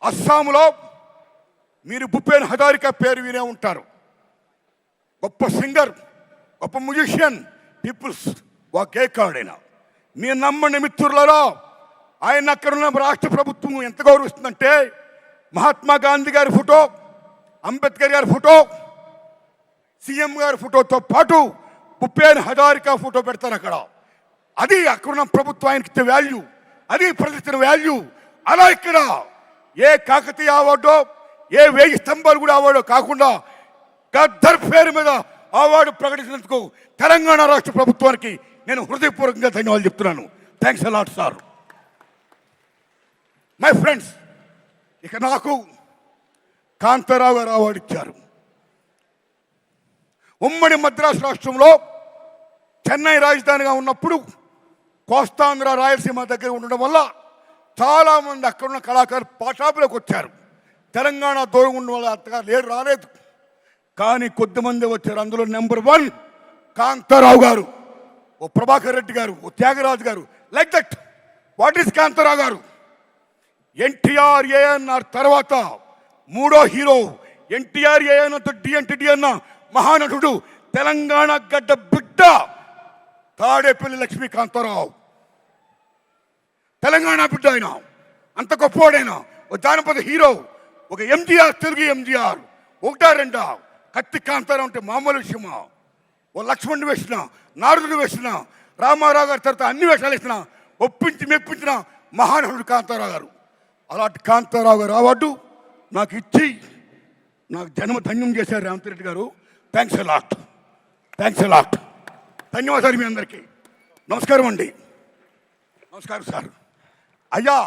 అస్సాంలో మీరు భూపేన్ హజారికా పేరు వినే ఉంటారు. గొప్ప సింగర్, గొప్ప మ్యూజిషియన్, పీపుల్స్ గేకార్డ్ అయినా. మీరు నమ్మండి మిత్రులలో, ఆయన అక్కడున్న రాష్ట్ర ప్రభుత్వం ఎంత గౌరవిస్తుందంటే మహాత్మా గాంధీ గారి ఫోటో, అంబేద్కర్ గారి ఫోటో, సీఎం గారి ఫోటోతో పాటు భూపేన్ హజారికా ఫోటో పెడతారు అక్కడ. అది అక్కడున్న ప్రభుత్వం ఆయనకి ఇచ్చే వాల్యూ, అది ప్రజలిచ్చిన వాల్యూ. అలా ఇక్కడ ఏ కాకతీయ అవార్డో, ఏ 1000 స్తంభాలు కూడా అవార్డో కాకుండా గద్దర్ పేరు మీద అవార్డు ప్రకటించినందుకు తెలంగాణ రాష్ట్ర ప్రభుత్వానికి నేను హృదయపూర్వకంగా ధన్యవాదాలు చెప్తున్నాను. Thanks a lot sir. My friends, ఇక నాకు కాంతారావు గారు అవార్డు ఇచ్చారు. ఉమ్మడి మద్రాసు రాష్ట్రంలో చెన్నై రాజధానిగా ఉన్నప్పుడు కోస్తాంధ్ర రాయలసీమ దగ్గర ఉండడం వల్ల చాలామంది అక్కడున్న కళాకారులు పాఠాపులకు వచ్చారు. తెలంగాణ దూరం ఉన్న వాళ్ళు అంతగా రాలేదు, కానీ కొద్దిమంది వచ్చారు. అందులో నెంబర్ 1 కాంతారావు గారు, ఓ ప్రభాకర్ రెడ్డి గారు, ఓ త్యాగరాజు గారు. Like that. What is Kantharao గారు? ఎన్టీఆర్ ఏఎన్ఆర్ తర్వాత 3వ హీరో. ఎన్టీఆర్ ఏఎన్ఆర్తో డి అన్న మహానటుడు, తెలంగాణ గడ్డ బిడ్డ తాడేపల్లి లక్ష్మీకాంతారావు. తెలంగాణ బిడ్డ ఆయన, అంత గొప్పవాడైనా. ఓ జానపద హీరో, ఒక ఎంజీఆర్, తెలుగు ఎంజీఆర్. 1-2 కత్తి కాంతారావు అంటే మామూలు విషయమా? ఓ లక్ష్మణుడు వేసిన, నారదుడు వేసిన, రామారావు గారి తర్వాత అన్ని వేషాలు వేసిన, ఒప్పించి మెప్పించిన మహానటుడు కాంతారావు గారు. అలాంటి కాంతారావు గారు అవార్డు నాకు ఇచ్చి నాకు జన్మ ధన్యం చేశారు రేవంత్ రెడ్డి గారు. Thanks a lot, thanks a lot. ధన్యవాదాలు మీ అందరికీ. నమస్కారం అండి. నమస్కారం సార్. అయ్యా